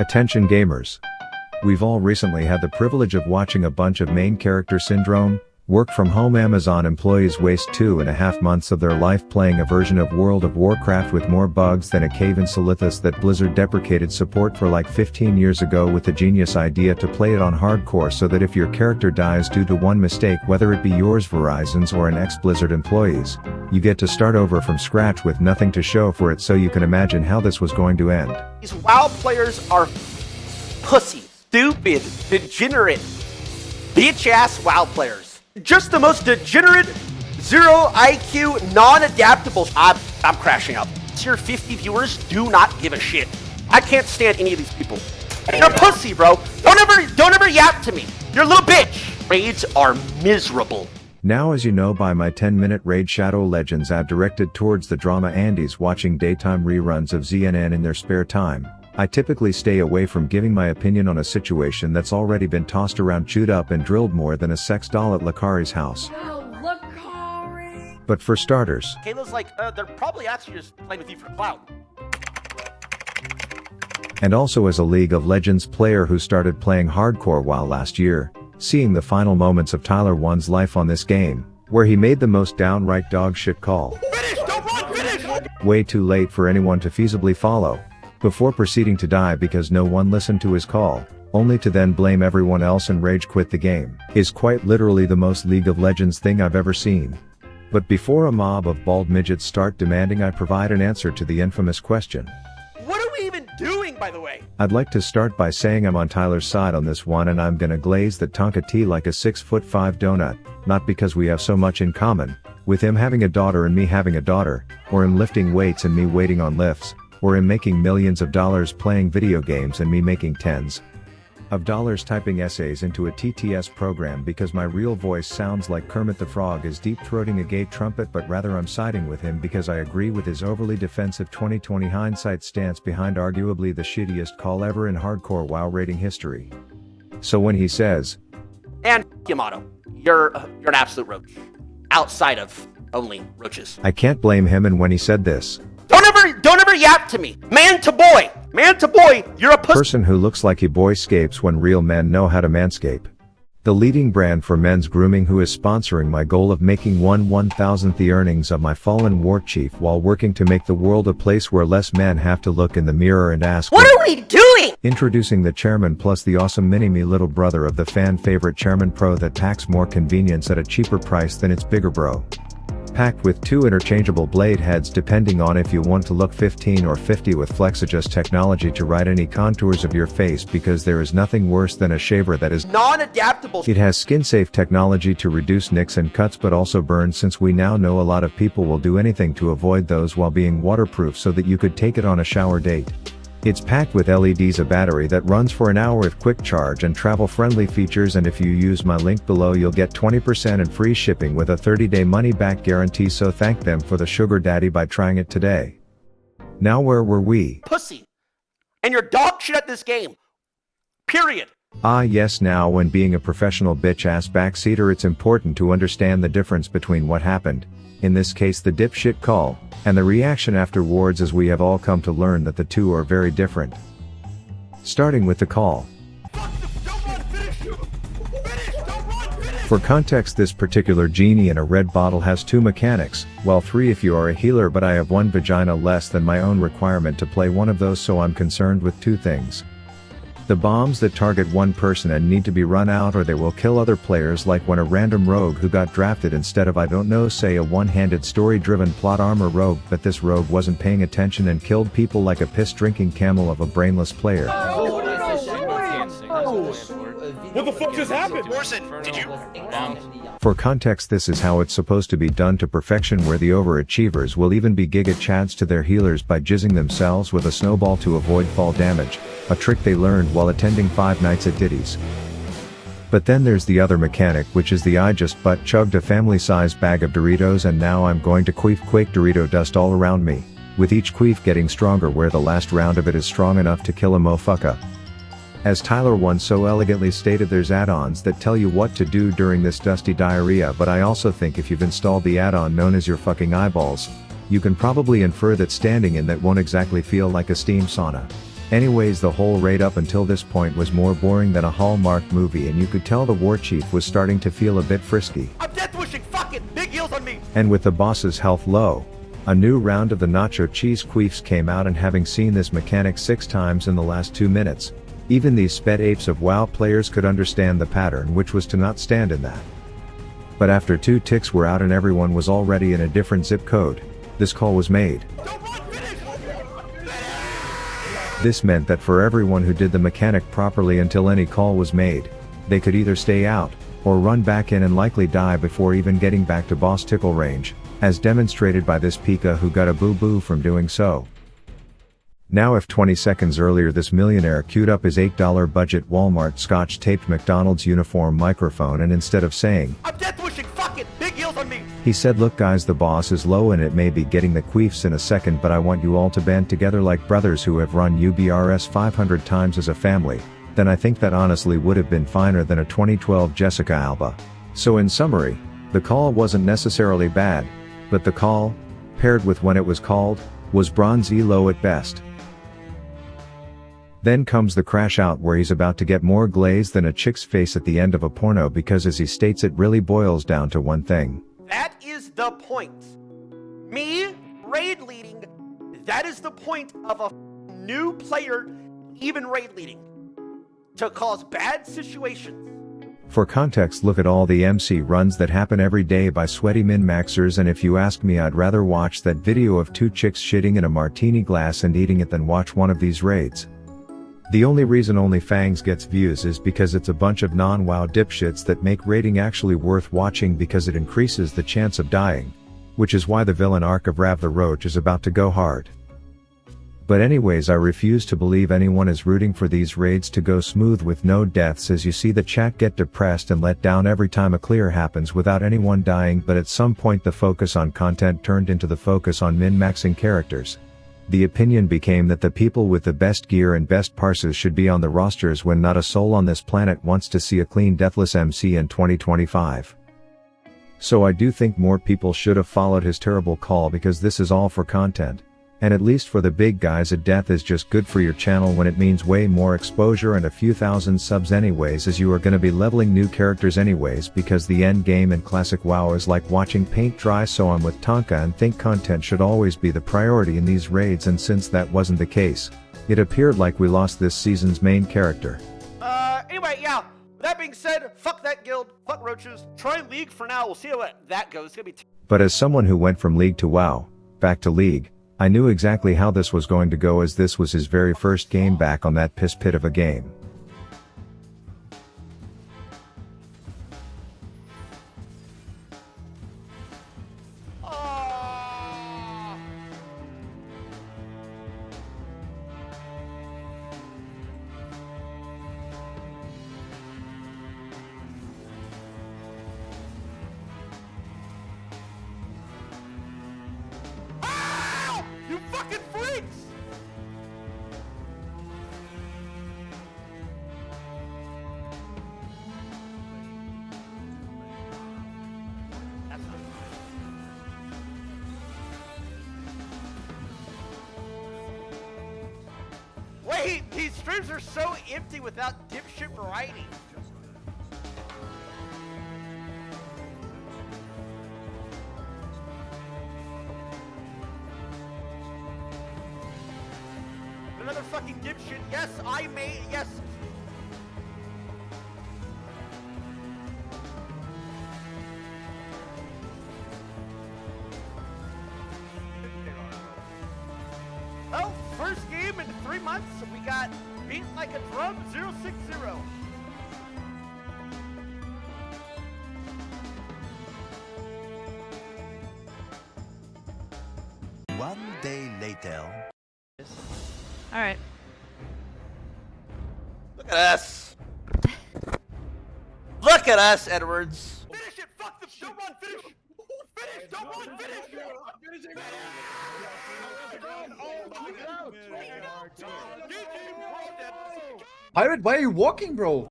Attention gamers. We've all recently had the privilege of watching a bunch of main character syndrome. Work from home Amazon employees waste 2.5 months of their life playing a version of World of Warcraft with more bugs than a cave in Silithus that Blizzard deprecated support for like 15 years ago with the genius idea to play it on hardcore so that if your character dies due to one mistake, whether it be yours, Verizon's, or an ex-Blizzard employee's, you get to start over from scratch with nothing to show for it, so you can imagine how this was going to end. These WoW players are pussies, stupid, degenerate, bitch-ass WoW players. Just the most degenerate, zero IQ, non-adaptable. I'm crashing out. Your 50 viewers do not give a shit. I can't stand any of these people. You're a pussy, bro. Don't ever yap to me. You're a little bitch. Raids are miserable. Now, as you know by my 10-minute Raid Shadow Legends ad directed towards the drama Andy's watching daytime reruns of ZNN in their spare time, I typically stay away from giving my opinion on a situation that's already been tossed around, chewed up and drilled more than a sex doll at Lakari's house. Oh, Lakari! But for starters, Kayla's like, they're probably actually just playing with you for clout. and also as a League of Legends player who started playing hardcore WoW last year, seeing the final moments of Tyler1's life on this game, where he made the most downright dog shit call. Finish! Don't run! Finish! Way too late for anyone to feasibly follow, before proceeding to die because no one listened to his call, only to then blame everyone else and rage quit the game, is quite literally the most League of Legends thing I've ever seen. But before a mob of bald midgets start demanding I provide an answer to the infamous question, What are we even doing, by the way? I'd like to start by saying I'm on Tyler's side on this one, and I'm gonna glaze that Tonka tea like a 6'5" donut, not because we have so much in common, with him having a daughter and me having a daughter, or him lifting weights and me waiting on lifts, or him making millions of dollars playing video games and me making tens of dollars typing essays into a TTS program, because my real voice sounds like Kermit the Frog is deep-throating a gay trumpet, but rather I'm siding with him because I agree with his overly defensive 2020 hindsight stance behind arguably the shittiest call ever in hardcore WoW rating history. So when he says, And Yamato, you're an absolute roach. Outside of only roaches. I can't blame him, and when he said this, Don't ever yap to me. Man to boy, you're a pussy. Person who looks like he boyscapes when real men know how to manscape. The leading brand for men's grooming, who is sponsoring my goal of making 1/1000th the earnings of my fallen war chief while working to make the world a place where less men have to look in the mirror and ask, What are we doing? Introducing the chairman plus the awesome mini-me little brother of the fan favorite Chairman Pro that packs more convenience at a cheaper price than its bigger bro. Packed with 2 interchangeable blade heads depending on if you want to look 15 or 50, with FlexAdjust technology to ride any contours of your face, because there is nothing worse than a shaver that is Non-adaptable. It has skin-safe technology to reduce nicks and cuts but also burns, since we now know a lot of people will do anything to avoid those while being waterproof so that you could take it on a shower date. It's packed with LEDs, a battery that runs for an hour with quick charge, and travel-friendly features, and if you use my link below you'll get 20% and free shipping with a 30-day money-back guarantee, so thank them for the sugar daddy by trying it today. Now where were we? Pussy. And you're dog shit at this game. Period. Ah yes, now when being a professional bitch-ass backseater, it's important to understand the difference between what happened, in this case the dipshit call, and the reaction afterwards, as we have all come to learn that the two are very different. Starting with the call. For context, this particular genie in a red bottle has 2 mechanics, well 3 if you are a healer, but I have 1 vagina less than my own requirement to play one of those, so I'm concerned with 2 things. The bombs that target one person and need to be run out, or they will kill other players, like when a random rogue who got drafted instead of, I don't know, say a one-handed story-driven plot armor rogue, but this rogue wasn't paying attention and killed people like a piss-drinking camel of a brainless player. What the fuck just happened? Did you? For context, this is how it's supposed to be done to perfection, where the overachievers will even be giga chads to their healers by jizzing themselves with a snowball to avoid fall damage, a trick they learned while attending 5 nights at Diddy's. But then there's the other mechanic, which is the I just butt chugged a family-sized bag of Doritos and now I'm going to queef quake Dorito dust all around me, with each queef getting stronger, where the last round of it is strong enough to kill a motherfucker. As Tyler1's so elegantly stated, there's add-ons that tell you what to do during this dusty diarrhea, but I also think if you've installed the add-on known as your fucking eyeballs, you can probably infer that standing in that won't exactly feel like a steam sauna. Anyways, the whole raid up until this point was more boring than a Hallmark movie, and you could tell the war chief was starting to feel a bit frisky. I'm death wishing, fuck it, big heals on me. And with the boss's health low, a new round of the nacho cheese queefs came out, and having seen this mechanic 6 times in the last 2 minutes, even these sped apes of WoW players could understand the pattern, which was to not stand in that. But after 2 ticks were out and everyone was already in a different zip code, this call was made. This meant that for everyone who did the mechanic properly until any call was made, they could either stay out, or run back in and likely die before even getting back to boss tickle range, as demonstrated by this Pika who got a boo-boo from doing so. Now if 20 seconds earlier this millionaire queued up his $8 budget Walmart scotch-taped McDonald's uniform microphone, and instead of saying, I'm death wishing, fuck it, big heals on me, he said, look guys, the boss is low and it may be getting the queefs in a second, but I want you all to band together like brothers who have run UBRS 500 times as a family, then I think that honestly would have been finer than a 2012 Jessica Alba. So in summary, the call wasn't necessarily bad, but the call, paired with when it was called, was bronzy low at best. Then comes the crash out where he's about to get more glaze than a chick's face at the end of a porno, because as he states, it really boils down to one thing. that is the point. Me, raid leading, that is the point of a new player even raid leading. To cause bad situations. For context, look at all the MC runs that happen every day by sweaty min-maxers, and if you ask me, I'd rather watch that video of 2 chicks shitting in a martini glass and eating it than watch one of these raids. The only reason OnlyFangs gets views is because it's a bunch of non-WoW dipshits that make raiding actually worth watching, because it increases the chance of dying. Which is why the villain arc of Rav the Roach is about to go hard. But anyways, I refuse to believe anyone is rooting for these raids to go smooth with no deaths, as you see the chat get depressed and let down every time a clear happens without anyone dying. But at some point the focus on content turned into the focus on min-maxing characters. The opinion became that the people with the best gear and best parses should be on the rosters, when not a soul on this planet wants to see a clean deathless MC in 2025. So I do think more people should have followed his terrible call, because this is all for content. And at least for the big guys, a death is just good for your channel when it means way more exposure and a few thousand subs anyways, as you are gonna be leveling new characters anyways, because the end game in classic WoW is like watching paint dry. So I'm with Tonka and think content should always be the priority in these raids, and since that wasn't the case, it appeared like we lost this season's main character. Anyway, yeah, that being said, fuck that guild, fuck roaches, try League for now, we'll see how that goes. It's gonna be But as someone who went from League to WoW, back to League, I knew exactly how this was going to go, as this was his very first game back on that piss pit of a game. You fucking freaks! Wait, these streams are so empty without dipshit variety. Another fucking dipshit. Yes, I may. Yes. Oh, first game in 3 months. We got beat like a drum 060. One day later. All right. Look at us. Look at us, Edwards. Finish it. Fuck the. Don't run. Finish. Finish. Don't run. Finish. Pirate, why are you walking, bro?